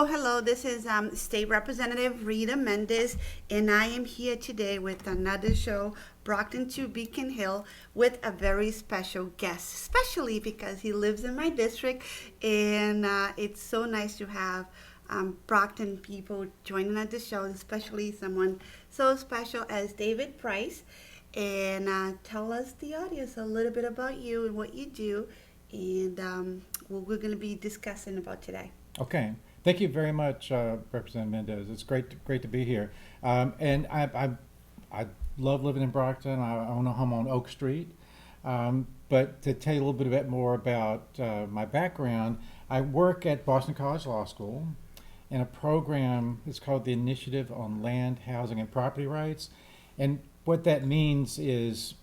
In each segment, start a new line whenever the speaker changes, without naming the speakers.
Hello. This is State Representative Rita Mendez, and I am here today with another show, Brockton to Beacon Hill, with a very special guest, especially because he lives in my district, and it's so nice to have Brockton people joining at the show, especially someone so special as David Price. And tell us, the audience, a little bit about you and what you do, and what we're going to be discussing about today.
Okay. Thank you very much, Representative Mendez. It's great to be here. And I love living in Brockton. I own a home on Oak Street. But to tell you a little bit more about my background, I work at Boston College Law School in a program. It's called the Initiative on Land, Housing, and Property Rights. And what that means is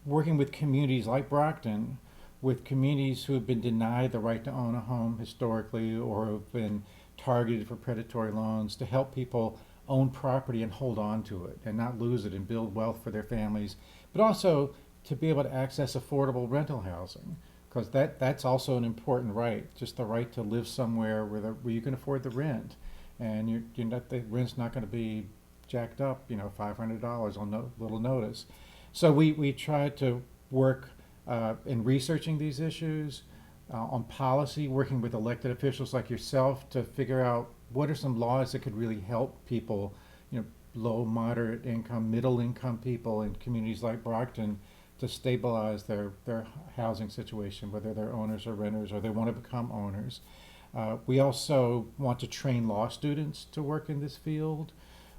working with communities like Brockton, with communities who have been denied the right to own a home historically or have been targeted for predatory loans, to help people own property and hold on to it and not lose it and build wealth for their families, but also to be able to access affordable rental housing, because that's also an important right, just the right to live somewhere where you can afford the rent, and the rent's not going to be jacked up, $500 on little notice. So we try to work in researching these issues, on policy, working with elected officials like yourself to figure out what are some laws that could really help people, low, moderate income, middle income people in communities like Brockton to stabilize their housing situation, whether they're owners or renters or they want to become owners. We also want to train law students to work in this field.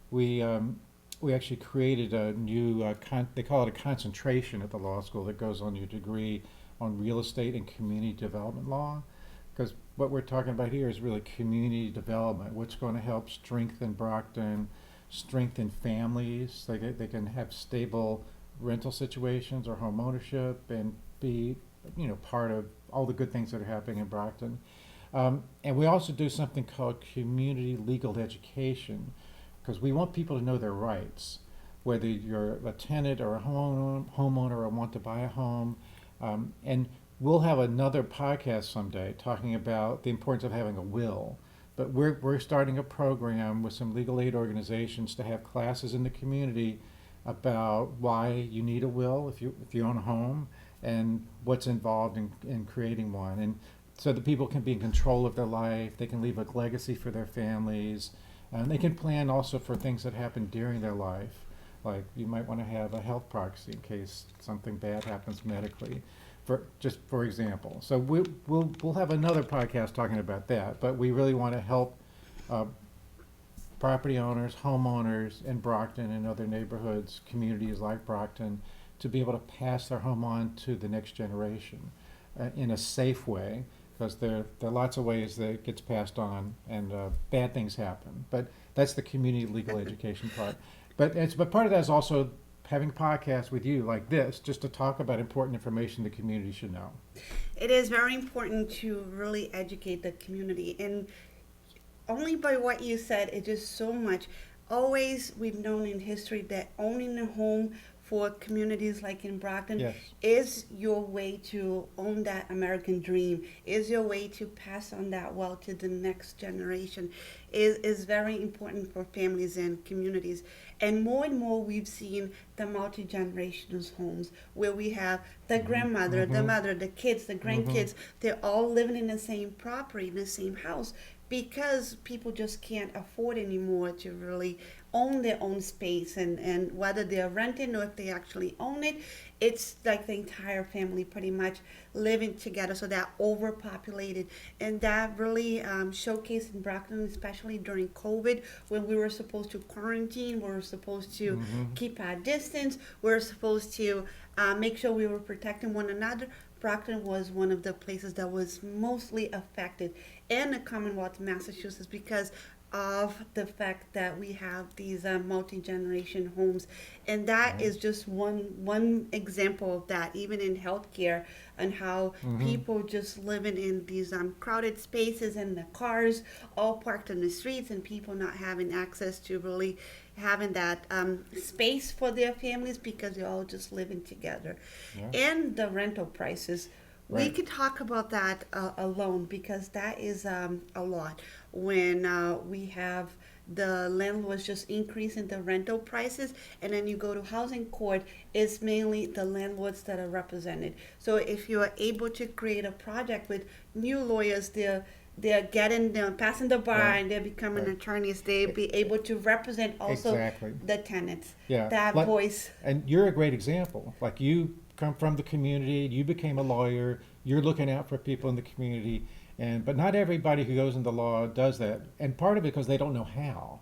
We actually created a new, they call it a concentration at the law school that goes on your degree on real estate and community development law. Because what we're talking about here is really community development, what's going to help strengthen Brockton, strengthen families. They can have stable rental situations or home ownership and be, part of all the good things that are happening in Brockton. And we also do something called community legal education, because we want people to know their rights, whether you're a tenant or a homeowner or want to buy a home. And we'll have another podcast someday talking about the importance of having a will. But we're starting a program with some legal aid organizations to have classes in the community about why you need a will if you own a home, and what's involved in creating one. And so that people can be in control of their life, they can leave a legacy for their families, and they can plan also for things that happen during their life. Like you might want to have a health proxy in case something bad happens medically, for example. So we'll have another podcast talking about that. But we really want to help property owners, homeowners in Brockton and other neighborhoods, communities like Brockton, to be able to pass their home on to the next generation in a safe way. Because there are lots of ways that it gets passed on, and bad things happen. But that's the community legal education part. But part of that is also having podcasts with you like this, just to talk about important information the community should know.
It is very important to really educate the community, and only by what you said, it just so much. Always, we've known in history that owning a home for communities like in Brockton,
Yes.
is your way to own that American dream, is your way to pass on that wealth to the next generation, is very important for families and communities. And more we've seen the multi-generational homes where we have the grandmother, the mother, the kids, the grandkids, they're all living in the same property, in the same house, because people just can't afford anymore to really own their own space, and whether they're renting or if they actually own it, it's like the entire family pretty much living together. So they're overpopulated, and that really showcased in Brockton, especially during COVID, when we were supposed to quarantine, we were supposed to keep our distance, we were supposed to make sure we were protecting one another. Brockton was one of the places that was mostly affected in the Commonwealth of Massachusetts because of the fact that we have these multi-generation homes, and that is just one example of that, even in healthcare, and how people just living in these crowded spaces, and the cars all parked on the streets, and people not having access to really having that space for their families because they're all just living together.
Yeah.
And the rental prices, We
Right.
could talk about that alone because that is a lot. When we have the landlords just increasing the rental prices, and then you go to housing court, it's mainly the landlords that are represented. So if you are able to create a project with new lawyers, they're getting them passing the bar
Right.
and they're becoming
Right.
attorneys. They
E-
be able to represent also
Exactly.
the tenants.
Yeah.
That
Like,
voice.
and you're a great example. Like you come from the community, you became a lawyer, you're looking out for people in the community, and but not everybody who goes into law does that. And part of it because they don't know how.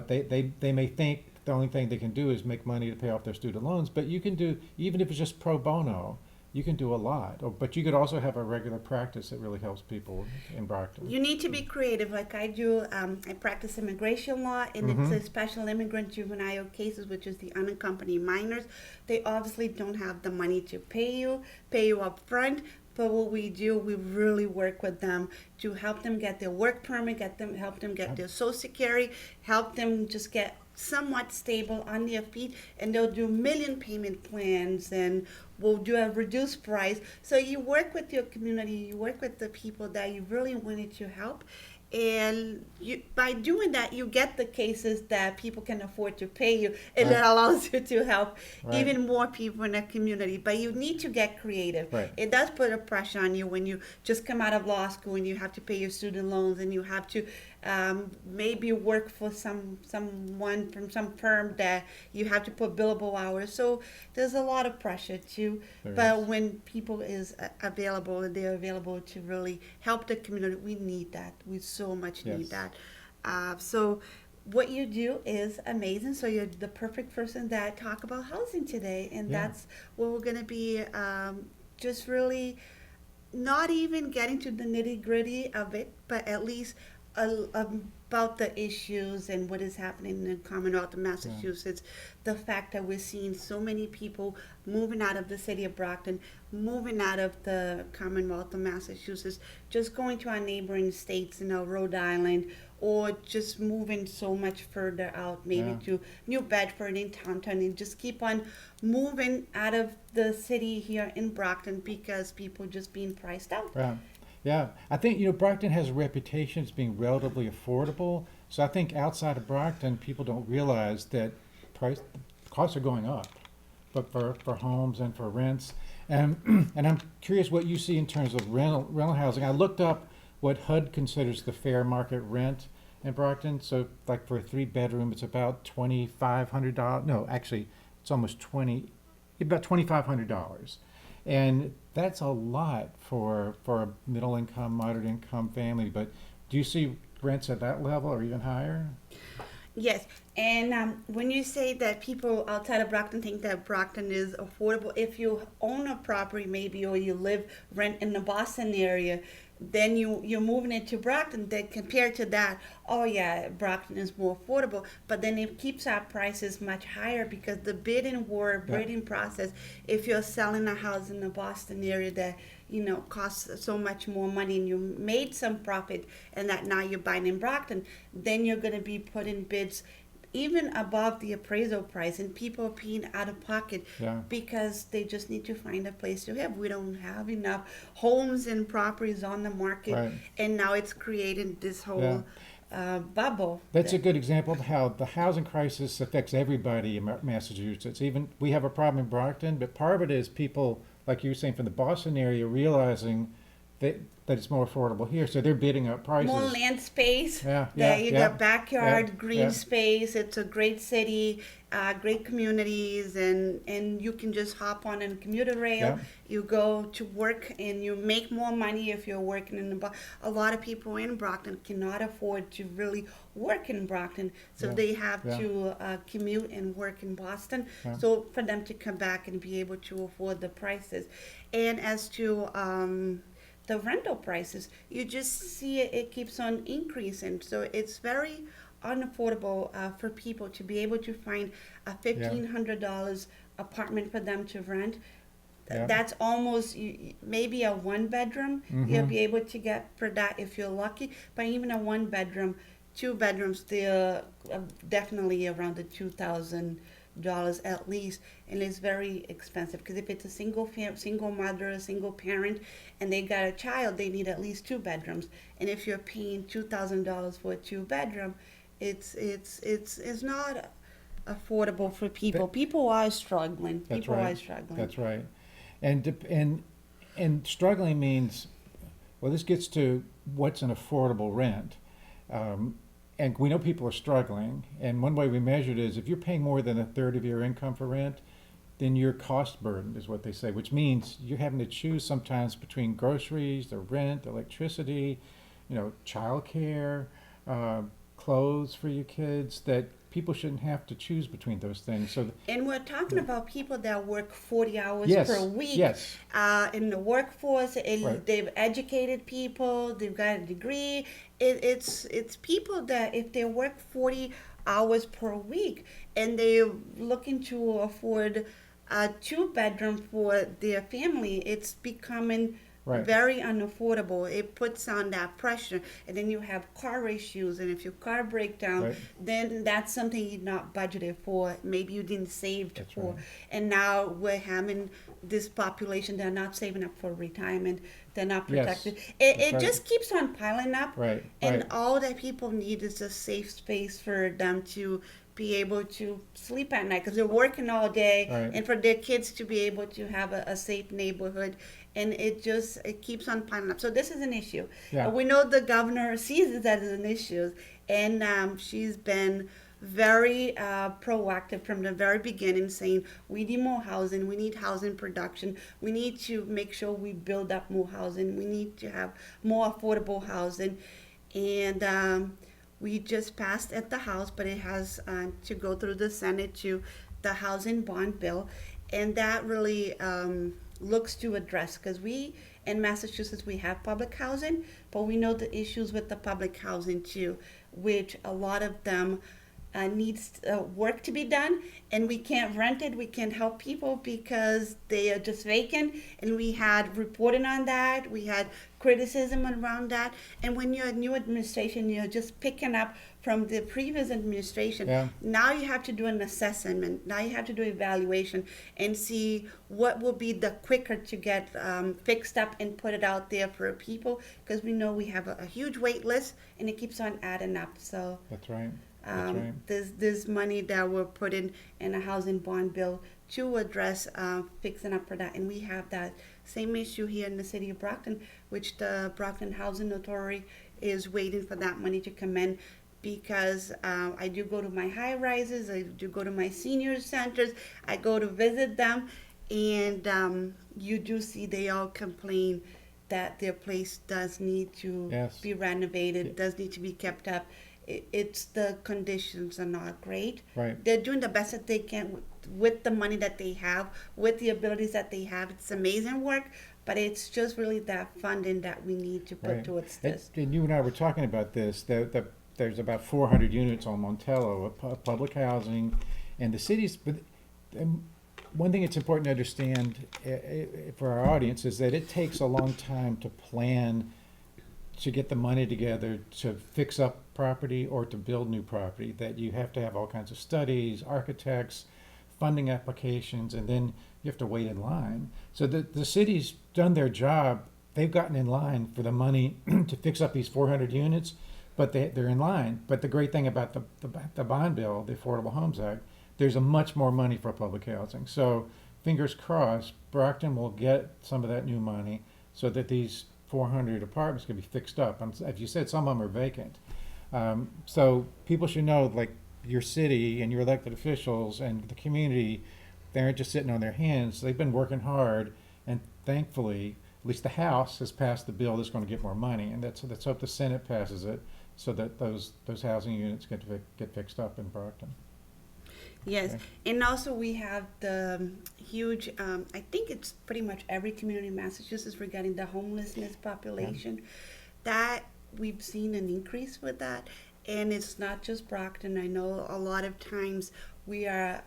They may think the only thing they can do is make money to pay off their student loans, but you can do, even if it's just pro bono, you can do a lot. But you could also have a regular practice that really helps people in Brockton.
You need to be creative, like I do. I practice immigration law, and it's
Mm-hmm.
a special immigrant juvenile cases, which is the unaccompanied minors. They obviously don't have the money to pay you up front. But what we do, we really work with them to help them get their work permit, help them get their social security, help them just get somewhat stable on their feet, and they'll do million payment plans, and we'll do a reduced price. So you work with your community, you work with the people that you really wanted to help, and by doing that, you get the cases that people can afford to pay you, and
Right.
that allows you to help
Right.
even more people in the community. But you need to get creative.
Right.
It does put a pressure on you when you just come out of law school and you have to pay your student loans, and you have to maybe work for someone from some firm that you have to put billable hours. So there's a lot of pressure too.
There
But
is.
when people is available and they're available to really help the community, we need that. We so much need
Yes.
that. So what you do is amazing. So you're the perfect person that talk about housing today, and
Yeah.
that's what we're gonna be just really not even getting to the nitty gritty of it, but at least about the issues and what is happening in the Commonwealth of Massachusetts. The fact that we're seeing so many people moving out of the city of Brockton, moving out of the Commonwealth of Massachusetts, just going to our neighboring states, Rhode Island, or just moving so much further out, maybe
Yeah.
to New Bedford and Taunton, and just keep on moving out of the city here in Brockton because people just being priced out.
Right. Yeah, I think Brockton has a reputation as being relatively affordable. So I think outside of Brockton, people don't realize that price costs are going up, but for homes and for rents. And and I'm curious what you see in terms of rental housing. I looked up what HUD considers the fair market rent in Brockton. So like for a 3 bedroom, it's about $2,500. No, actually, it's almost about $2,500. And that's a lot for a middle income, moderate income family. But do you see rents at that level or even higher?
Yes, and when you say that people outside of Brockton think that Brockton is affordable, if you own a property maybe or you rent in the Boston area, then you're moving it to Brockton. Then compared to that, oh yeah, Brockton is more affordable. But then it keeps our prices much higher because the bidding process. If you're selling a house in the Boston area that costs so much more money, and you made some profit, and that now you're buying in Brockton, then you're going to be putting bids even above the appraisal price, and people are paying out of pocket
Yeah.
because they just need to find a place to live. We don't have enough homes and properties on the market,
Right.
and now it's creating this whole bubble.
That's a good example of how the housing crisis affects everybody in Massachusetts. Even we have a problem in Brockton, but part of it is people, like you were saying, from the Boston area realizing that it's more affordable here, so they're bidding up prices.
More land space.
Yeah,
There
yeah,
you
yeah,
got backyard,
yeah,
green
yeah.
space. It's a great city, great communities, and you can just hop on a commuter rail.
Yeah.
You go to work and you make more money if you're working in a lot of people in Brockton cannot afford to really work in Brockton, so
Yeah,
they have
yeah.
to commute and work in Boston.
Yeah.
So for them to come back and be able to afford the prices, and as to the rental prices, you just see it keeps on increasing. So it's very unaffordable for people to be able to find a $1,500 apartment for them to rent.
Yeah.
That's almost maybe a 1 bedroom. You'll be able to get for that if you're lucky. But even a 1 bedroom, 2 bedrooms, they're definitely around the dollars at least, and it's very expensive because if it's a single mother, a single parent, and they got a child, they need at least two bedrooms. And if you're paying $2,000 for a two-bedroom, it's not affordable for people.
That-
People are struggling.
That's
People are
right.
struggling.
That's right. And struggling means, well, this gets to what's an affordable rent. And we know people are struggling. And one way we measure it is if you're paying more than a third of your income for rent, then you're cost burdened, is what they say, which means you're having to choose sometimes between groceries, the rent, electricity, childcare, clothes for your kids, that people shouldn't have to choose between those things. So,
And we're talking about people that work 40 hours
yes,
per week
yes,
in the workforce, and
right,
they've educated people, they've got a degree. It's people that if they work 40 hours per week and they're looking to afford a two-bedroom for their family, it's becoming
right,
very unaffordable. It puts on that pressure, and then you have car issues, and if your car breaks down,
right.
then that's something you're not budgeted for. Maybe you didn't save
That's
for,
right.
and now we're having this population that are not saving up for retirement. They're not
Yes,
protected.
that's
It
right.
just keeps on piling up,
Right,
and
right.
all that people need is a safe space for them to be able to sleep at night because they're working all day,
Right.
and for their kids to be able to have a safe neighborhood. And it keeps on piling up. So this is an issue.
Yeah.
We know the governor sees it as an issue, and she's been very proactive from the very beginning, saying we need more housing, we need housing production, we need to make sure we build up more housing, we need to have more affordable housing, and we just passed at the House, but it has to go through the Senate to the housing bond bill, and that really looks to address, because we in Massachusetts we have public housing, but we know the issues with the public housing too, which a lot of them needs work to be done, and we can't rent it, we can't help people because they are just vacant, and we had reporting on that, we had criticism around that, and when you're a new administration, you're just picking up from the previous administration.
Yeah.
Now you have to do an assessment, now you have to do evaluation and see what will be the quicker to get fixed up and put it out there for people, because we know we have a huge wait list and it keeps on adding up. So
That's right. That's right.
there's money that we're putting in a housing bond bill to address fixing up for that, and we have that same issue here in the city of Brockton, which the Brockton Housing Authority is waiting for that money to come in, because I do go to my high rises, I do go to my senior centers, I go to visit them, and you do see they all complain that their place does need to
Yes.
be renovated, does need to be kept up. It's the conditions are not great.
Right.
They're doing the best that they can with the money that they have, with the abilities that they have. It's amazing work, but it's just really that funding that we need to put
Right.
towards
And,
this.
and you and I were talking about this. There's about 400 units on Montello of public housing, and the cities. But one thing it's important to understand for our audience is that it takes a long time to plan, to get the money together to fix up property or to build new property. That you have to have all kinds of studies, architects, funding applications, and then you have to wait in line. So the city's done their job. They've gotten in line for the money to fix up these 400 units, but they're in line. But the great thing about the bond bill, the Affordable Homes Act, there's a much more money for public housing. So fingers crossed, Brockton will get some of that new money so that these 400 apartments can be fixed up. And as you said, some of them are vacant. So people should know, like, your city and your elected officials and the community, they aren't just sitting on their hands. They've been working hard, and thankfully, at least the House has passed the bill that's going to get more money, and let's hope the Senate passes it so that those housing units get fixed up in Brockton.
Yes,
Okay.
and also we have the huge, I think it's pretty much every community in Massachusetts regarding the homelessness population, that we've seen an increase with that. And it's not just Brockton. I know a lot of times we are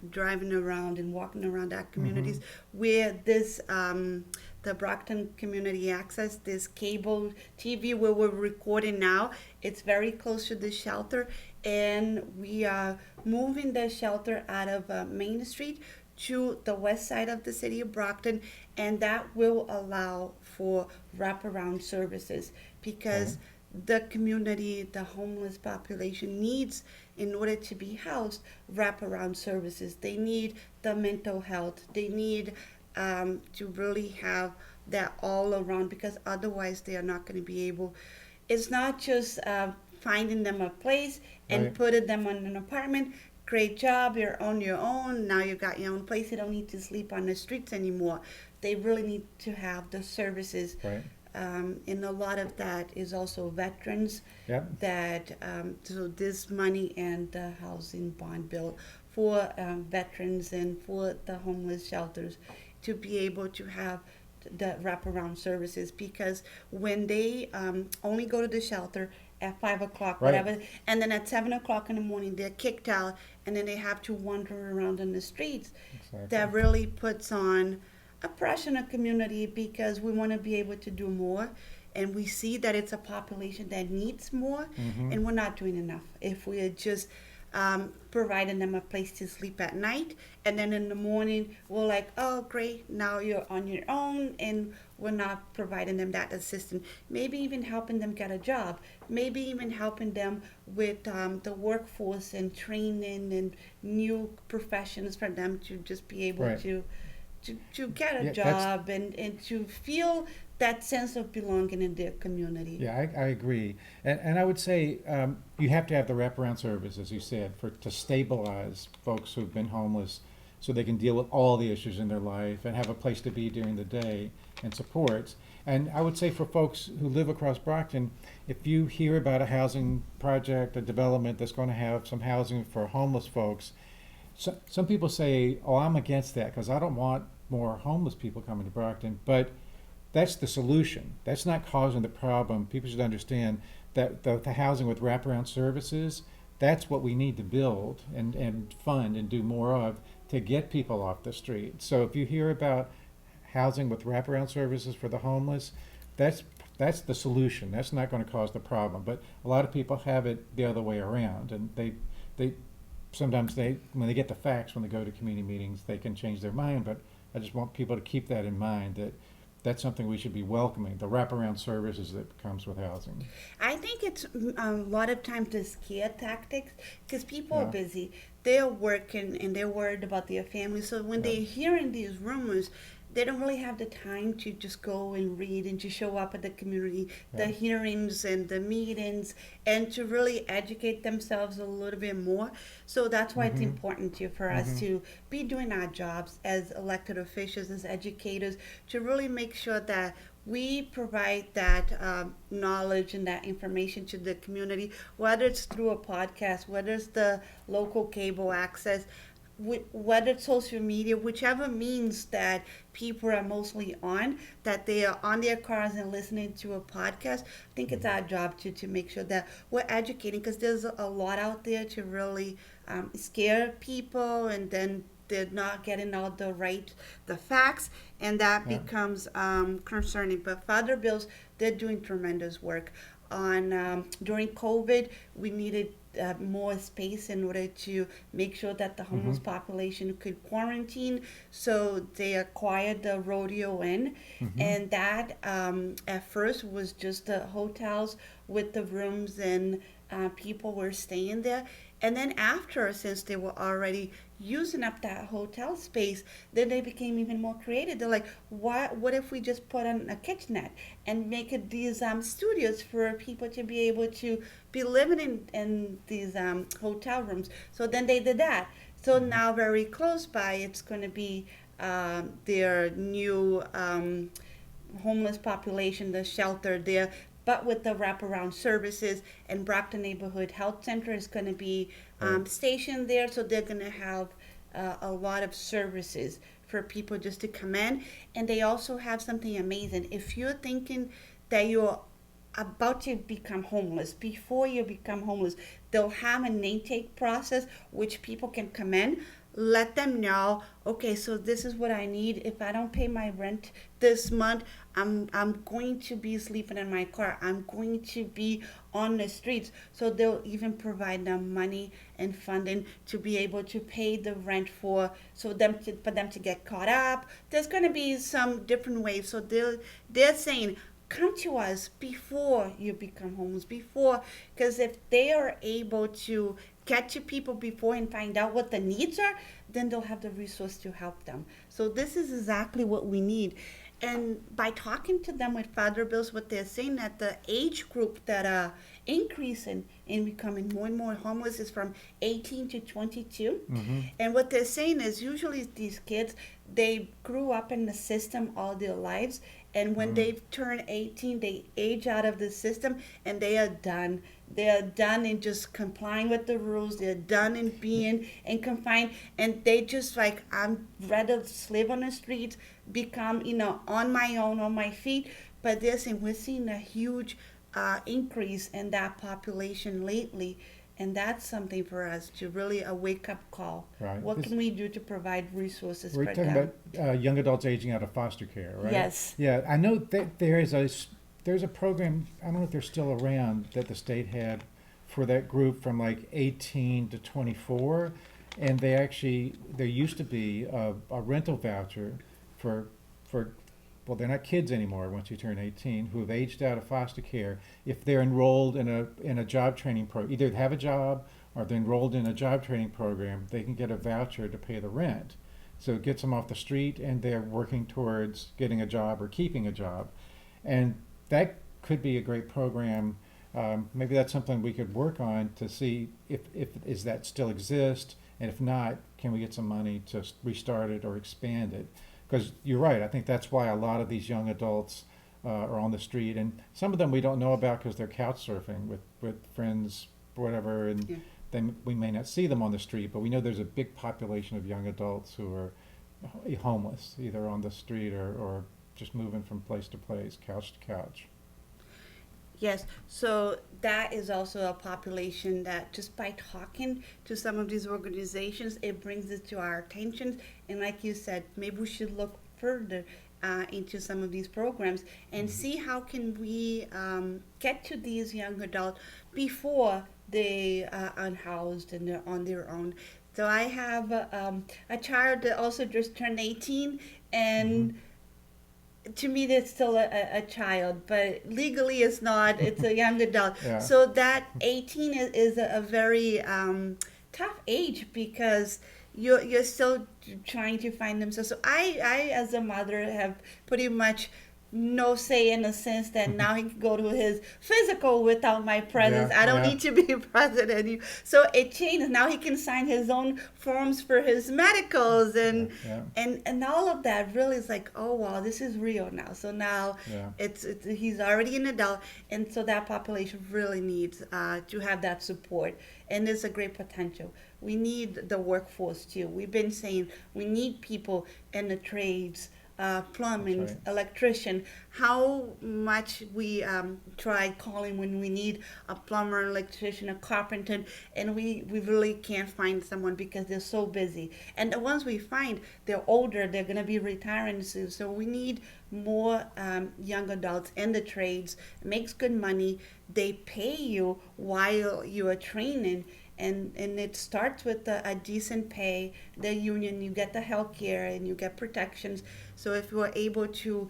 driving around and walking around our communities where this the Brockton Community Access, this cable TV where we're recording now. It's very close to the shelter, and we are moving the shelter out of Main Street to the west side of the city of Brockton, and that will allow for wraparound services because the community, the homeless population needs, in order to be housed, wraparound services. They need the mental health. They need to really have that all around because otherwise they are not going to be able. It's not just finding them a place and
Right.
putting them on an apartment. Great job, you're on your own. Now you got your own place. You don't need to sleep on the streets anymore. They really need to have the services.
Right.
And a lot of that is also veterans
Yep.
that so this money and the housing bond bill for veterans and for the homeless shelters to be able to have the wraparound services because when they only go to the shelter at 5 o'clock,
Right.
whatever, and then at 7 o'clock in the morning they're kicked out, and then they have to wander around in the streets.
Exactly.
That really puts on a pressure in the community because we want to be able to do more, and we see that it's a population that needs more, and we're not doing enough. If we are just providing them a place to sleep at night, and then in the morning we're like, oh great, now you're on your own, and we're not providing them that assistance. Maybe even helping them get a job, maybe even helping them with the workforce and training and new professions for them to just be able
Right.
to get a
Yeah,
job and to feel that sense of belonging in their community.
Yeah, I agree. And I would say you have to have the wraparound service, as you said, to stabilize folks who've been homeless so they can deal with all the issues in their life and have a place to be during the day and supports. And I would say for folks who live across Brockton, if you hear about a housing project, a development that's going to have some housing for homeless folks, some people say, oh, I'm against that because I don't want more homeless people coming to Brockton. But that's the solution. That's not causing the problem. People should understand that the housing with wraparound services, that's what we need to build and fund and do more of to get people off the street. So if you hear about housing with wraparound services for the homeless, that's the solution. That's not going to cause the problem. But a lot of people have it the other way around, and they sometimes when they get the facts when they go to community meetings, they can change their mind. But I just want people to keep that in mind that that's something we should be welcoming, the wraparound services that comes with housing.
I think it's a lot of times the scare tactics because people are
Yeah.
busy. They're working and they're worried about their family. So when
Yeah.
they're hearing these rumors, they don't really have the time to just go and read and to show up at the community, the
Yeah.
hearings and the meetings, and to really educate themselves a little bit more. So that's why it's important for us to be doing our jobs as elected officials, as educators, to really make sure that we provide that knowledge and that information to the community, whether it's through a podcast, whether it's the local cable access, whether it's social media, whichever means that people are mostly on, that they are on their cars and listening to a podcast. I think it's our job to make sure that we're educating because there's a lot out there to really scare people, and then they're not getting all the facts, and that
Yeah.
becomes concerning. But Father Bills, they're doing tremendous work. On during COVID, we needed more space in order to make sure that the homeless population could quarantine. So they acquired the Rodeo Inn, and that at first was just the hotels with the rooms, and people were staying there. And then after, since they were already using up that hotel space, then they became even more creative. They're like, what if we just put on a kitchenette and make it these studios for people to be able to be living in these hotel rooms? So then they did that. So now very close by, it's going to be their new homeless population, the shelter there, but with the wraparound services. And Brockton Neighborhood Health Center is going to be stationed there, so they're going to have a lot of services for people just to come in. And they also have something amazing. If you're thinking that you're about to become homeless, before you become homeless, they'll have an intake process which people can come in. let them know, okay, so this is what I need. If I don't pay my rent this month, I'm going to be sleeping in my car. I'm going to be on the streets. So they'll even provide them money and funding to be able to pay the rent for them to get caught up. There's going to be some different ways. So they're saying, come to us before you become homeless, before, because if they are able to get to people before and find out what the needs are, then they'll have the resource to help them. So this is exactly what we need. And by talking to them with father bills, what they're saying that the age group that are increasing in becoming more and more homeless is from 18 to 22.
Mm-hmm.
And what they're saying is usually these kids, they grew up in the system all their lives, and when they turn 18, they age out of the system and they are done. They are done in just complying with the rules. They're done in being in confined, and they just like, I'm rather live on the streets, become, on my own, on my feet. But they're saying we're seeing a huge increase in that population lately, and that's something for us to really a wake up call.
Right.
What can we do to provide resources
We're
for
talking
them?
about young adults aging out of foster care, right?
Yes.
Yeah, I know that there's a program, I don't know if they're still around, that the state had for that group from like 18 to 24. And there used to be a rental voucher for, well, they're not kids anymore once you turn 18, who have aged out of foster care. If they're enrolled in a job training program, either they have a job or they're enrolled in a job training program, they can get a voucher to pay the rent. So it gets them off the street and they're working towards getting a job or keeping a job. And that could be a great program. Maybe that's something we could work on to see if is that still exist, and if not, can we get some money to restart it or expand it? Because you're right, I think that's why a lot of these young adults are on the street, and some of them we don't know about because they're couch surfing with friends, whatever, and
Yeah.
then we may not see them on the street, but we know there's a big population of young adults who are homeless, either on the street or just moving from place to place, couch to couch.
Yes, so that is also a population that just by talking to some of these organizations, it brings it to our attention. And like you said, maybe we should look further into some of these programs and see how can we get to these young adults before they are unhoused and they're on their own. So I have a child that also just turned 18,
Mm-hmm.
and to me that's still a child, but legally it's not. It's a young adult.
Yeah.
So that 18 is a very tough age because you're still trying to find themselves. So I as a mother have pretty much no say in the sense that now he can go to his physical without my presence.
Yeah,
I don't
yeah.
need to be present anymore. So it changes. Now he can sign his own forms for his medicals
Yeah.
and all of that really is like, oh wow, this is real now. So now
Yeah.
it's he's already an adult, and so that population really needs to have that support, and there's a great potential. We need the workforce too. We've been saying we need people in the trades, plumbing,
right.
electrician. How much we try calling when we need a plumber, electrician, a carpenter, and we really can't find someone because they're so busy. And the ones we find, they're older, they're going to be retiring soon. So we need more young adults in the trades. It makes good money. They pay you while you are training, and it starts with a decent pay, the union, you get the health care and you get protections. So if you are able to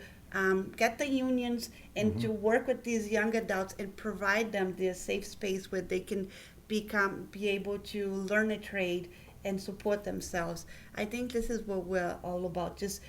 get the unions and to work with these young adults and provide them their safe space where they can be able to learn a trade and support themselves. I think this is what we're all about, just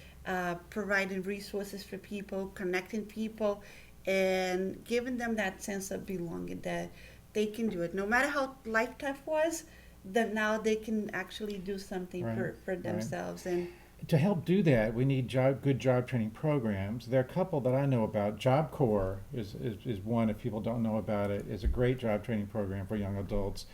providing resources for people, connecting people, and giving them that sense of belonging that they can do it. No matter how life tough was, that now they can actually do something
Right,
for
right.
themselves. And
To help do that, we need good job training programs. There are a couple that I know about. Job Corps is one, if people don't know about it, is a great job training program for young adults.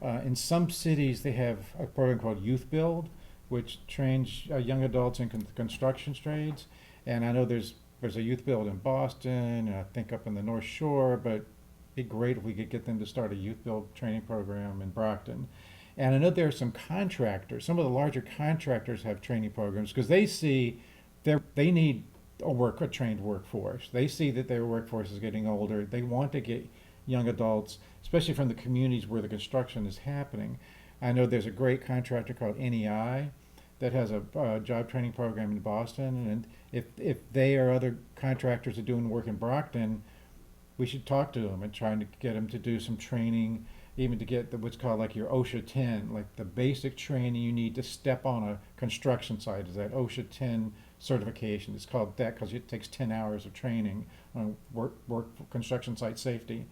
In some cities, they have a program called Youth Build, which trains young adults in construction trades. And I know there's a Youth Build in Boston, and I think up in the North Shore, but it'd be great if we could get them to start a Youth Build training program in Brockton. And I know there are some contractors, some of the larger contractors have training programs because they see they need a trained workforce. They see that their workforce is getting older. They want to get young adults, especially from the communities where the construction is happening. I know there's a great contractor called NEI that has a job training program in Boston, and if they or other contractors are doing work in Brockton, we should talk to them and trying to get them to do some training, even to get what's called like your OSHA 10, like the basic training you need to step on a construction site is that OSHA 10 certification. It's called that because it takes 10 hours of training on work construction site safety.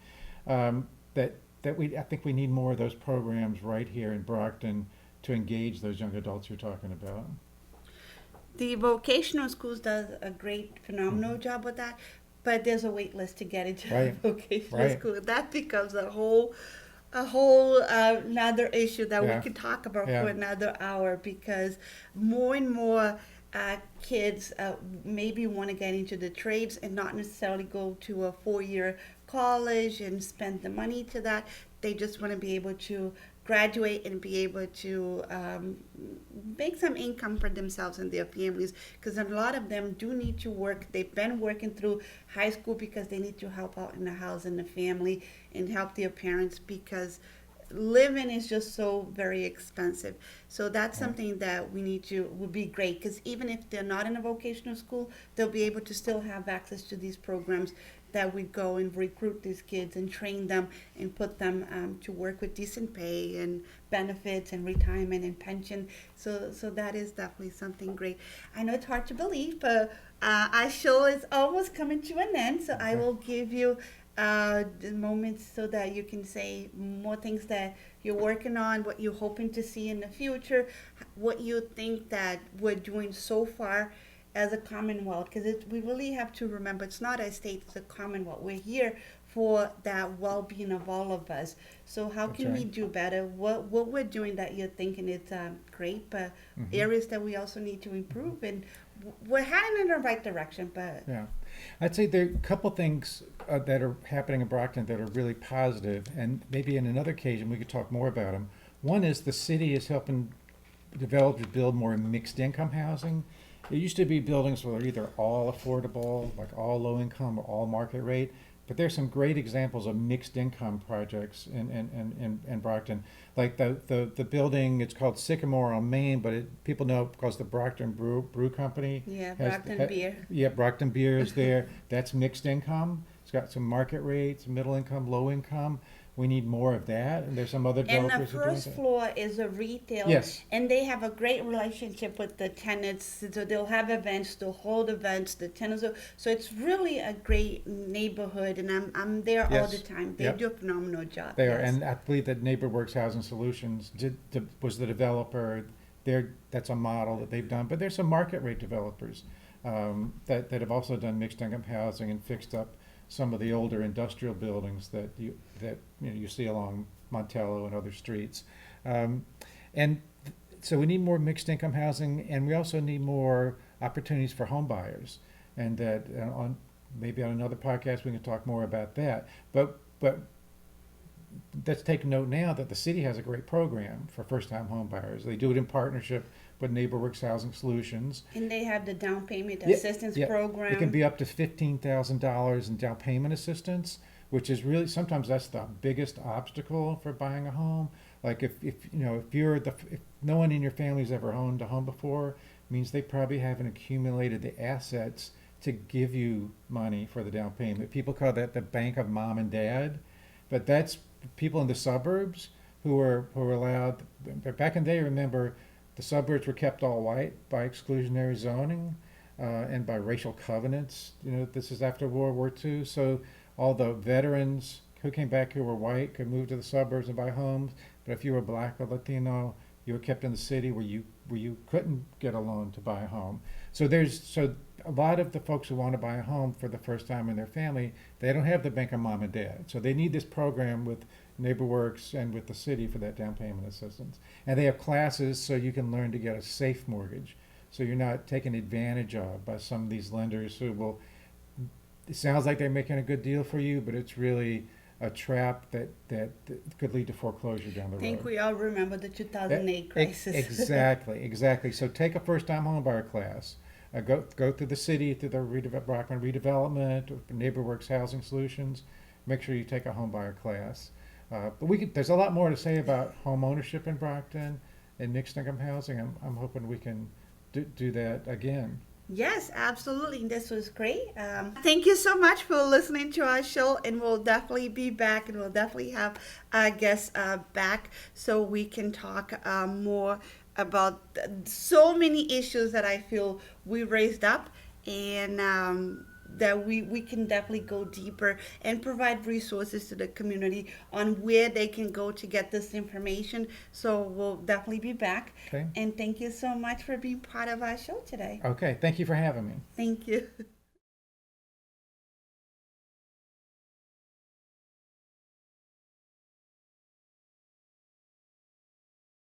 I think we need more of those programs right here in Brockton to engage those young adults you're talking about.
The vocational schools does a great, phenomenal job with that, but there's a wait list to get into
Right,
a vocational
right.
school. That becomes a whole another issue that
Yeah,
we could talk about
yeah.
for another hour, because more and more kids maybe want to get into the trades and not necessarily go to a 4-year college and spend the money to that. They just want to be able to graduate and be able to make some income for themselves and their families, because a lot of them do need to work. They've been working through high school because they need to help out in the house and the family and help their parents, because living is just so very expensive. So that's
Right.
something that we need to would be great, because even if they're not in a vocational school, they'll be able to still have access to these programs that we go and recruit these kids and train them and put them to work with decent pay and benefits and retirement and pension. So that is definitely something great. I know it's hard to believe, but our show is almost coming to an end. So I
Okay.
will give you the moments so that you can say more things that you're working on, what you're hoping to see in the future, what you think that we're doing so far as a Commonwealth, because we really have to remember it's not a state, it's a Commonwealth. We're here for that well-being of all of us. So how
That's
can we
right.
do better? What we're doing that you're thinking it's great, but
Hmm.
areas that we also need to improve, and we're heading in the right direction. But
Yeah. I'd say there are a couple things that are happening in Brockton that are really positive, and maybe in another occasion we could talk more about them. One is the city is helping develop to build more mixed income housing. It used to be buildings were either all affordable, like all low income or all market rate, but there's some great examples of mixed income projects in Brockton. Like the building, it's called Sycamore on Main, but people know it because the Brockton Brew Company
yeah,
has,
Brockton beer.
yeah, Brockton beer is there. That's mixed income. It's got some market rates, middle income, low income. We need more of that, and there's some other
And the
developers who are doing
first
that.
floor is a retail,
Yes,
and they have a great relationship with the tenants. So they'll have events, they'll hold events. The tenants, so it's really a great neighborhood, and I'm there all the
yes,
time. They
yep.
do a phenomenal job.
They are,
Yes.
and I believe that NeighborWorks Housing Solutions was the developer. That's a model that they've done, but there's some market rate developers that have also done mixed income housing and fixed up some of the older industrial buildings that you see along Montello and other streets, and so we need more mixed income housing, and we also need more opportunities for home buyers, and that on maybe on another podcast we can talk more about that, but let's take note now that the city has a great program for first-time home buyers. They do it in partnership with NeighborWorks Housing Solutions.
And they have the down payment
Yeah,
assistance
yeah.
program.
It can be up to $15,000 in down payment assistance, which is really sometimes that's the biggest obstacle for buying a home. Like if no one in your family's ever owned a home before, it means they probably haven't accumulated the assets to give you money for the down payment. People call that the bank of mom and dad, but that's people in the suburbs who are allowed. Back in the day, remember, the suburbs were kept all white by exclusionary zoning and by racial covenants. This is after World War II, so all the veterans who came back who were white could move to the suburbs and buy homes. But if you were black or Latino, you were kept in the city where you couldn't get a loan to buy a home. So a lot of the folks who want to buy a home for the first time in their family, they don't have the bank of mom and dad. So they need this program with NeighborWorks and with the city for that down payment assistance. And they have classes so you can learn to get a safe mortgage. So you're not taken advantage of by some of these lenders who will, it sounds like they're making a good deal for you, but it's really a trap that could lead to foreclosure down the
I
road.
think we all remember the 2008 crisis.
Exactly. So take a first-time homebuyer class. Go through the city, through the Brockman redevelopment, or NeighborWorks Housing Solutions. Make sure you take a homebuyer class. But there's a lot more to say about home ownership in Brockton and mixed income housing. I'm hoping we can do that again.
Yes, absolutely. This was great. Thank you so much for listening to our show, and we'll definitely be back, and we'll definitely have our guests back so we can talk more about so many issues that I feel we raised up, and that we can definitely go deeper and provide resources to the community on where they can go to get this information. So we'll definitely be back.
Okay.
And thank you so much for being part of our show today.
Okay. Thank you for having me.
Thank you.